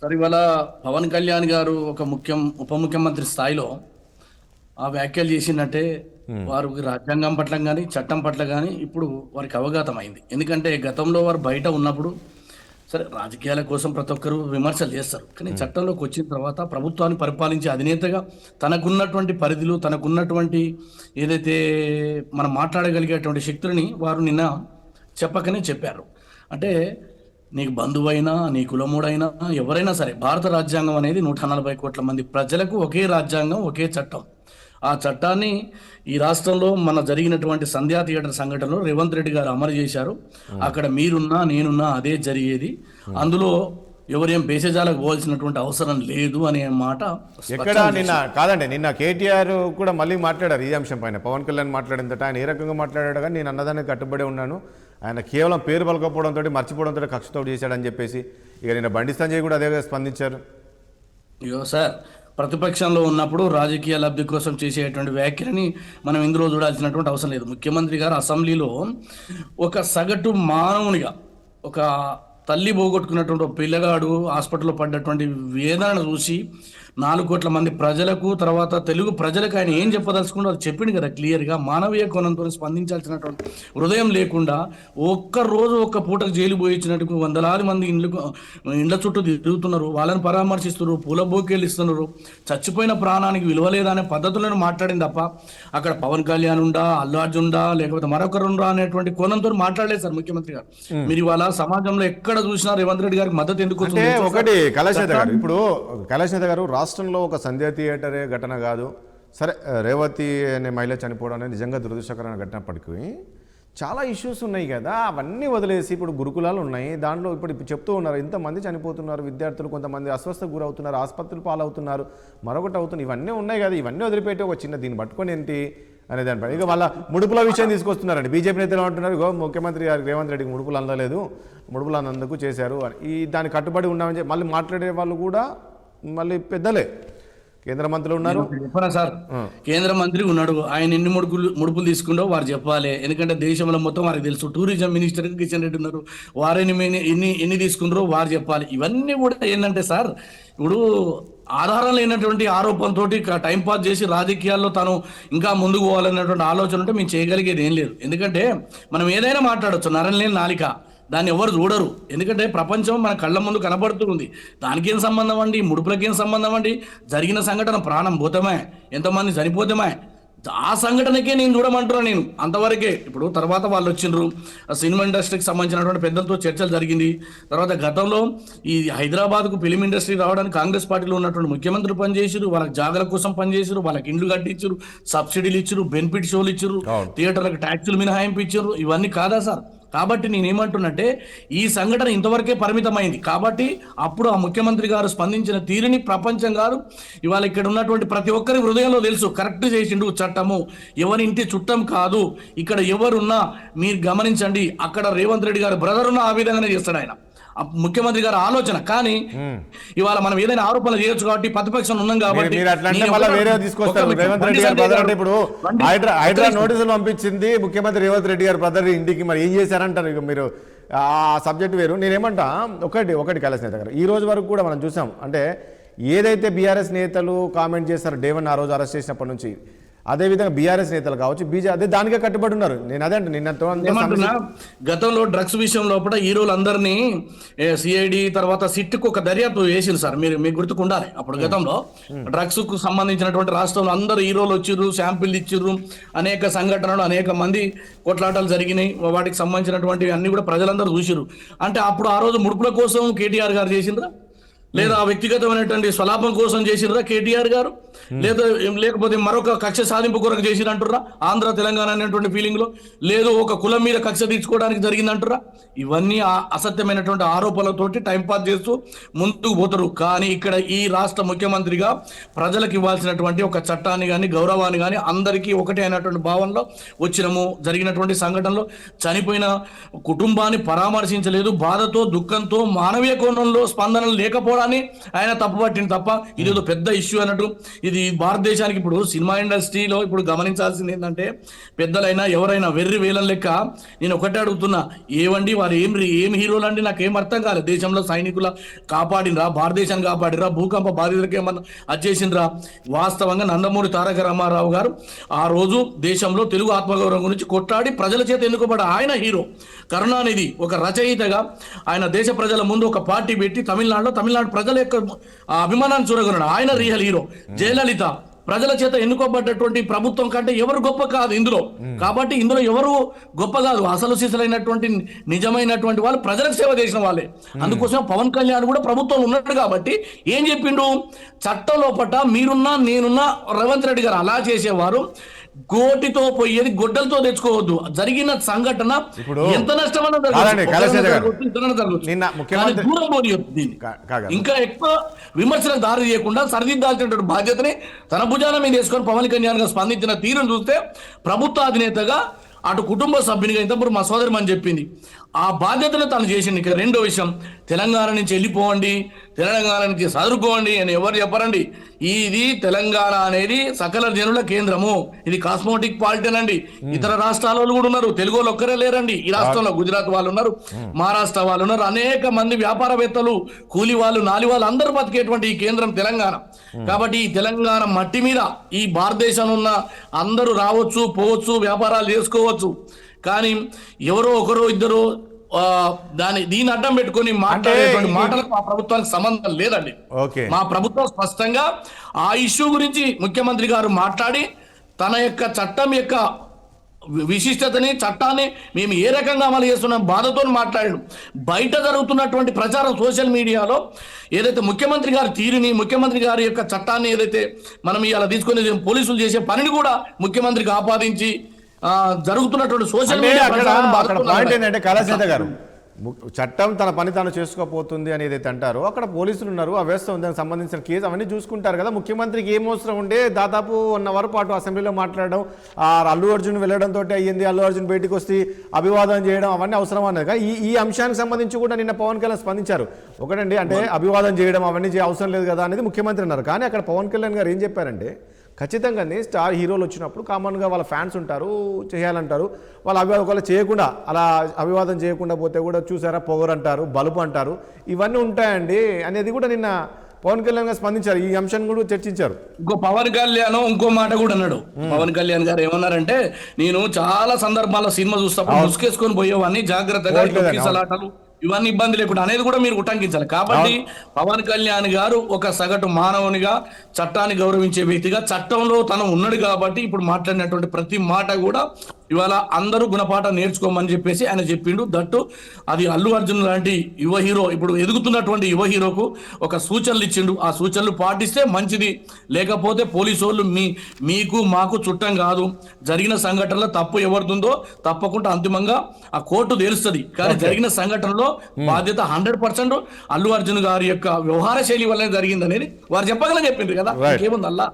Sir ఇవాళ పవన్ కళ్యాణ్ గారు ఒక ఉప ముఖ్యమంత్రి స్థాయిలో ఆ వ్యాఖ్యలు చేసిందంటే వారికి రాజ్యాంగం పట్ల కానీ చట్టం పట్ల కానీ ఇప్పుడు వారికి అవగాహన అయింది. ఎందుకంటే గతంలో వారు బయట ఉన్నప్పుడు సరే రాజకీయాల కోసం ప్రతి ఒక్కరు విమర్శలు చేస్తారు, కానీ చట్టంలోకి వచ్చిన తర్వాత ప్రభుత్వాన్ని పరిపాలించే అధినేతగా తనకున్నటువంటి పరిధిలో తనకున్నటువంటి ఏదైతే మనం మాట్లాడగలిగేటువంటి శక్తులని వారు నిన్న చెప్పకనే చెప్పారు. అంటే నీకు బంధువైనా నీ కులముడైనా ఎవరైనా సరే భారత రాజ్యాంగం అనేది 140 కోట్ల మంది ప్రజలకు ఒకే రాజ్యాంగం ఒకే చట్టం. ఆ చట్టాన్ని ఈ రాష్ట్రంలో మన జరిగినటువంటి సంధ్యా థియేటర్ సంఘటనలో రేవంత్ రెడ్డి గారు అమలు చేశారు. అక్కడ మీరున్నా నేనున్నా అదే జరిగేది. అందులో ఎవరేం బేసజాలకు పోవాల్సినటువంటి అవసరం లేదు అనే మాట ఎక్కడ నిన్న కాదండి. నిన్న కేటీఆర్ కూడా మళ్ళీ మాట్లాడారు ఈ అంశం పైన. పవన్ కళ్యాణ్ మాట్లాడిన ఆయన ఏ రకంగా మాట్లాడాడు కానీ నేను అన్నదానికి కట్టుబడి ఉన్నాను, ఆయన కేవలం పేరు పలకపోవడంతో మర్చిపోవడంతో కక్షతో చేశాడని చెప్పేసి ఇక నిన్న బండి సంజయ్ కూడా అదే స్పందించారు. అయ్యో సార్, ప్రతిపక్షంలో ఉన్నప్పుడు రాజకీయ లబ్ధి కోసం చేసేటువంటి వ్యాఖ్యలని మనం ఇందులో చూడాల్సినటువంటి అవసరం లేదు. ముఖ్యమంత్రి గారు అసెంబ్లీలో ఒక సగటు మానవునిగా ఒక తల్లి పోగొట్టుకున్నటువంటి ఒక పిల్లగాడు హాస్పిటల్లో పడ్డటువంటి వేదనను చూసి 4 కోట్ల మంది ప్రజలకు తర్వాత తెలుగు ప్రజలకు ఆయన ఏం చెప్పదలుచుకుంటూ అది చెప్పింది కదా క్లియర్గా. మానవీయ కోణంతో స్పందించాల్సినటువంటి హృదయం లేకుండా ఒక్క పూటకు జైలు పోయించినట్టు వందలాది మంది ఇండ్ల చుట్టూ తిరుగుతున్నారు, వాళ్ళని పరామర్శిస్తున్నారు, పూల బోకేళ్ళు ఇస్తున్నారు, చచ్చిపోయిన ప్రాణానికి విలువలేదా అనే పద్ధతులను మాట్లాడింది తప్ప అక్కడ పవన్ కళ్యాణ్ ఉండా, అల్లు అర్జున్ ఉండా, లేకపోతే మరొకరుండా అనేటువంటి కోణంతో మాట్లాడలేదు సార్ ముఖ్యమంత్రి గారు. మీరు ఇవాళ సమాజంలో ఎక్కడ చూసినా రేవంత్ రెడ్డి గారికి మద్దతు ఎందుకు అంటే ఒకటి కైలాష్ నేత గారు, ఇప్పుడు కైలాష్ నేత గారు రాష్ట్రంలో ఒక సంధ్యా థియేటరే ఘటన కాదు, సరే రేవతి అనే మహిళ చనిపోవడం అనేది నిజంగా దురదృష్టకరమైన ఘటనప్పటికీ చాలా ఇష్యూస్ ఉన్నాయి కదా, అవన్నీ వదిలేసి ఇప్పుడు గురుకులాలు ఉన్నాయి, దాంట్లో ఇప్పుడు చెప్తూ ఉన్నారు ఇంతమంది చనిపోతున్నారు, విద్యార్థులు కొంతమంది అస్వస్థకు గురవుతున్నారు, ఆసుపత్రులు పాలవుతున్నారు, మరొకటి అవుతుంది, ఇవన్నీ ఉన్నాయి కదా, ఇవన్నీ వదిలిపెట్టి ఒక చిన్న దీన్ని పట్టుకొని ఏంటి అనే దానిపై ఇక వాళ్ళ ముడుపుల విషయం తీసుకొస్తున్నారండి. బీజేపీ నేతలు అంటున్నారు ఇగో ముఖ్యమంత్రి గారికి రేవంత్ రెడ్డికి ముడుపులు అందలేదు, ముడుపులు అందందుకు చేశారు అని ఈ దాన్ని కట్టుబడి ఉన్నామని చెప్పి మళ్ళీ మాట్లాడే వాళ్ళు కూడా మళ్ళీ పెద్దలే కేంద్ర మంత్రులు ఉన్నారు. చెప్పనా సార్, కేంద్ర మంత్రి ఉన్నాడు, ఆయన ఎన్ని ముడుపులు తీసుకుంటో వారు చెప్పాలి. ఎందుకంటే దేశంలో మొత్తం వారికి తెలుసు. టూరిజం మినిస్టర్ కిషన్ రెడ్డి ఉన్నారు, వారిని ఎన్ని తీసుకుంటారో వారు చెప్పాలి. ఇవన్నీ కూడా ఏంటంటే సార్, ఇప్పుడు ఆధారం లేనటువంటి ఆరోపణతో టైం పాస్ చేసి రాజకీయాల్లో తాను ఇంకా ముందుకు పోవాలనేటువంటి ఆలోచన ఉంటే మేము చేయగలిగేది ఏం లేదు. ఎందుకంటే మనం ఏదైనా మాట్లాడచ్చు, నరం నాలిక, దాన్ని ఎవరు చూడరు. ఎందుకంటే ప్రపంచం మన కళ్ళ ముందు కనబడుతుంది. దానికేం సంబంధం అండి, ముడుపులకేం సంబంధం అండి? జరిగిన సంఘటన ప్రాణం పోతమే, ఎంతమంది చనిపోతమే, ఆ సంఘటనకే నేను చూడమంటున్నా నేను అంతవరకే. ఇప్పుడు తర్వాత వాళ్ళు వచ్చిండ్రు, సినిమా ఇండస్ట్రీకి సంబంధించినటువంటి పెద్దలతో చర్చలు జరిగింది. తర్వాత గతంలో ఈ హైదరాబాద్కు ఫిలిం ఇండస్ట్రీ రావడానికి కాంగ్రెస్ పార్టీలో ఉన్నటువంటి ముఖ్యమంత్రులు పనిచేసారు, వాళ్ళకి జాగల కోసం పనిచేసారు, వాళ్ళకి ఇండ్లు కట్టించారు, సబ్సిడీలు ఇచ్చారు, బెనిఫిట్ షోలు ఇచ్చారు, థియేటర్లకు ట్యాక్సులు మినహాయింపు ఇచ్చారు. ఇవన్నీ కాదా సార్? కాబట్టి నేనేమంటున్నట్టే ఈ సంఘటన ఇంతవరకే పరిమితమైంది. కాబట్టి అప్పుడు ఆ ముఖ్యమంత్రి గారు స్పందించిన తీరుని ప్రపంచం గారు ఇవాళ ఇక్కడ ఉన్నటువంటి ప్రతి ఒక్కరి హృదయంలో తెలుసు. కరెక్ట్ చేసిండు చట్టము, ఎవరి ఇంటి చుట్టం కాదు, ఇక్కడ ఎవరున్నా మీరు గమనించండి, అక్కడ రేవంత్ రెడ్డి గారు బ్రదర్ ఉన్న ఆ విధంగానే చేస్తాడు ఆయన, ముఖ్యమంత్రి గారి ఆలోచన. కానీ ఇవాళ మనం ఏదైనా ఆరోపణలు చేయొచ్చు కాబట్టి ప్రతిపక్షం ఉన్నాం కాబట్టి ఇప్పుడు హైడ్రా నోటీసులు పంపించింది ముఖ్యమంత్రి రేవంత్ రెడ్డి గారు బ్రదర్ ఇంటికి, మరి ఏం చేశారంటారు? ఇక మీరు ఆ సబ్జెక్ట్ వేరు. నేనేమంటా ఒకటి కైలాష్ నేత గారు, ఈ రోజు వరకు కూడా మనం చూసాం, అంటే ఏదైతే బీఆర్ఎస్ నేతలు కామెంట్ చేశారు డే 1 ఆ రోజు అరెస్ట్ చేసినప్పటి నుంచి, అదేవిధంగా బీఆర్ఎస్ నేతలు కావచ్చు, అదే దానికే కట్టుబడి ఉన్నారు. నేను అదే అంటే నిన్న గతంలో డ్రగ్స్ విషయం లోపల హీరోలు అందరినీ సిఐడి తర్వాత సిట్కు ఒక దర్యాప్తు వేసింది సార్, మీకు గుర్తుకుండాలి. అప్పుడు గతంలో డ్రగ్స్ కు సంబంధించినటువంటి రాష్ట్రంలో అందరు హీరోలు వచ్చిర్రు, శాంపిల్ ఇచ్చిర్రు, అనేక సంఘటనలు అనేక మంది కొట్లాటలు జరిగినాయి, వాటికి సంబంధించినటువంటి అన్ని కూడా ప్రజలందరూ చూసిర్రు. అంటే అప్పుడు ఆ రోజు ముడుపుల కోసం కేటీఆర్ గారు చేసిండ్రా, లేదా వ్యక్తిగతమైనటువంటి స్వలాభం కోసం చేసినరా కేటీఆర్ గారు, లేకపోతే మరొక కక్ష సాధింపు కొరకు చేసిరంటుర్రా ఆంధ్ర తెలంగాణ అనేటువంటి ఫీలింగ్ లో, లేదు ఒక కులం మీద కక్ష తీర్చుకోవడానికి జరిగిందంటుర్రా? ఇవన్నీ అసత్యమైనటువంటి ఆరోపణలతోటి టైంపాస్ చేస్తూ ముందుకు పోతారు. కానీ ఇక్కడ ఈ రాష్ట్ర ముఖ్యమంత్రిగా ప్రజలకు ఇవ్వాల్సినటువంటి ఒక చట్టాన్ని కానీ గౌరవాన్ని కానీ అందరికీ ఒకటే అయినటువంటి భావనలో వచ్చినము. జరిగినటువంటి సంఘటనలో చనిపోయిన కుటుంబాన్ని పరామర్శించలేదు, బాధతో దుఃఖంతో మానవీయ కోణంలో స్పందనలు లేకపోవడం అని ఆయన తప్పు పట్టింది తప్ప ఇది ఏదో పెద్ద ఇష్యూ అన్నట్టు. ఇది భారతదేశానికి ఇప్పుడు సినిమా ఇండస్ట్రీలో ఇప్పుడు గమనించాల్సింది ఏంటంటే, పెద్దలైనా ఎవరైనా వెర్రి వేలం లెక్క నేను ఒకటే అడుగుతున్నా, ఏవండి వారు ఏం హీరోలు అండి, నాకు ఏం అర్థం కాలేదు. దేశంలో సైనికుల కాపాడినరా, భారతదేశాన్ని కాపాడినరా, భూకంప బాధితులకి ఏమన్నా వచ్చేసిండ్రా? వాస్తవంగా నందమూరి తారక రామారావు గారు ఆ రోజు దేశంలో తెలుగు ఆత్మగౌరవం గురించి కొట్లాడి ప్రజల చేత ఎన్నుకోబడ్డ ఆయన హీరో. కరుణానిధి ఒక రచయితగా ఆయన దేశ ప్రజల ముందు ఒక పార్టీ పెట్టి తమిళనాడు ప్రజల యొక్క అభిమానాన్ని చూరగొన్నాడు. ఆయన రియల్ హీరో. జయలలిత ప్రజల చేత ఎన్నుకోబడ్డటువంటి ప్రభుత్వం కంటే ఎవరు గొప్ప కాదు ఇందులో. కాబట్టి ఇందులో ఎవరు గొప్ప కాదు, అసలు సిసలైనటువంటి నిజమైనటువంటి వాళ్ళు ప్రజలకు సేవ చేసిన వాళ్ళే. అందుకోసం పవన్ కళ్యాణ్ కూడా ప్రభుత్వం ఉన్నాడు కాబట్టి ఏం చెప్పిండు, చట్టం లోపట మీరున్నా నేనున్నా రేవంత్ రెడ్డి గారు అలా చేసేవారు, గోటితో పోయేది గొడ్డలతో తెచ్చుకోవద్దు. జరిగిన సంఘటన ఎంత నష్టమన్నా ఇంకా ఎక్కువ విమర్శలకు దారి చేయకుండా సరిదిద్దాల్సినటువంటి బాధ్యతని తన భుజాల మీద వేసుకొని పవన్ కళ్యాణ్ గారు స్పందించిన తీరును చూస్తే ప్రభుత్వ అధినేతగా అటు కుటుంబ సభ్యునిగా ఇంతప్పుడు మా సోదరి అని చెప్పింది, ఆ బాధ్యతను తను చేసింది. ఇక రెండో విషయం, తెలంగాణ నుంచి వెళ్ళిపోండి, తెలంగాణ నుంచి చదువుకోండి అని ఎవరు చెప్పరండి. ఇది తెలంగాణ అనేది సకల జనుల కేంద్రము, ఇది కాస్మోటిక్ పాలిటన్ అండి. ఇతర రాష్ట్రాల వాళ్ళు కూడా ఉన్నారు, తెలుగు వాళ్ళు ఒక్కరే లేరండి. ఈ రాష్ట్రంలో గుజరాత్ వాళ్ళు ఉన్నారు, మహారాష్ట్ర వాళ్ళు ఉన్నారు, అనేక మంది వ్యాపారవేత్తలు, కూలి వాళ్ళు, నాలి వాళ్ళు అందరూ బతికేటువంటి ఈ కేంద్రం తెలంగాణ. కాబట్టి ఈ తెలంగాణ మట్టి మీద ఈ భారతదేశంలో ఉన్న అందరూ రావచ్చు, పోవచ్చు, వ్యాపారాలు చేసుకోవచ్చు. కానీ ఎవరో ఒకరో ఇద్దరు దీన్ని అడ్డం పెట్టుకొని మాట్లాడేటువంటి మాటలకు మా ప్రభుత్వానికి సంబంధం లేదండి. మా ప్రభుత్వం స్పష్టంగా ఆ ఇష్యూ గురించి ముఖ్యమంత్రి గారు మాట్లాడి తన యొక్క చట్టం యొక్క విశిష్టతని, చట్టాన్ని మేము ఏ రకంగా అమలు చేస్తున్నాం బాధతో మాట్లాడాడు. బయట జరుగుతున్నటువంటి ప్రచారం సోషల్ మీడియాలో ఏదైతే ముఖ్యమంత్రి గారి తీరుని, ముఖ్యమంత్రి గారి యొక్క చట్టాన్ని ఏదైతే మనం ఇలా తీసుకొని పోలీసులు చేసే పనిని కూడా ముఖ్యమంత్రికి ఆపాదించి జరుగుతున్నటువంటి సోషల్ మీడియా పాయింట్ ఏంటంటే, కళాశాల గారు చట్టం తన పని తాను చేసుకోకపోతుంది అని ఏదైతే అంటారో, అక్కడ పోలీసులు ఉన్నారు, ఆ వ్యవస్థ ఉంది, దానికి సంబంధించిన కేసు అవన్నీ చూసుకుంటారు కదా. ముఖ్యమంత్రికి ఏం అవసరం ఉండే దాదాపు 1 అవర్ పాటు అసెంబ్లీలో మాట్లాడడం, అల్లు అర్జున్ వెళ్ళడంతో అయ్యింది, అల్లు అర్జున్ బయటకు వస్తే అభివాదం చేయడం అవన్నీ అవసరం అన్నది. ఈ అంశానికి సంబంధించి కూడా నిన్న పవన్ కళ్యాణ్ స్పందించారు. ఒకటండి, అంటే అభివాదం చేయడం అవన్నీ అవసరం లేదు కదా అనేది ముఖ్యమంత్రి అన్నారు. కానీ అక్కడ పవన్ కళ్యాణ్ గారు ఏం చెప్పారంటే, ఖచ్చితంగానే స్టార్ హీరోలు వచ్చినప్పుడు కామన్గా వాళ్ళ ఫ్యాన్స్ ఉంటారు, చేయాలంటారు. వాళ్ళు ఒకవేళ చేయకుండా, అలా అభివాదం చేయకుండా పోతే కూడా చూసారా పొగరు అంటారు, బలుపు అంటారు, ఇవన్నీ ఉంటాయండి అనేది కూడా నిన్న పవన్ కళ్యాణ్ గారు స్పందించారు. ఈ అంశాన్ని కూడా చర్చించారు. పవన్ కళ్యాణ్ ఇంకో మాట కూడా అన్నాడు. పవన్ కళ్యాణ్ గారు ఏమన్నారంటే, నేను చాలా సందర్భాల్లో సినిమా చూస్తాను ముసుకేసుకొని పోయేవాడిని, జాగ్రత్తగా సలాటలు ఇవన్నీ ఇబ్బంది లేకుండా అనేది కూడా మీరు ఉటంకించాలి. కాబట్టి పవన్ కళ్యాణ్ గారు ఒక సగటు మానవునిగా, చట్టాన్ని గౌరవించే వ్యక్తిగా చట్టంలో తను ఉన్నాడు కాబట్టి ఇప్పుడు మాట్లాడినటువంటి ప్రతి మాట కూడా ఇవాళ అందరూ గుణపాఠం నేర్చుకోమని చెప్పేసి ఆయన చెప్పిండు. దట్టు అది అల్లు అర్జున్ లాంటి యువ హీరో, ఇప్పుడు ఎదుగుతున్నటువంటి యువ హీరోకు ఒక సూచనలు ఇచ్చిండు. ఆ సూచనలు పాటిస్తే మంచిది, లేకపోతే పోలీసు వాళ్ళు మీకు మాకు చుట్టం కాదు. జరిగిన సంఘటనలో తప్పు ఎవరిదుందో తప్పకుండా అంతిమంగా ఆ కోర్టు తెలుస్తుంది. కానీ జరిగిన సంఘటనలో బాధ్యత 100% అల్లు అర్జున్ గారి యొక్క వ్యవహార శైలి వల్లనే జరిగింది అనేది వారు చెప్పగలని చెప్పిండ్రు కదా, ఇంకేముంది అల్లా.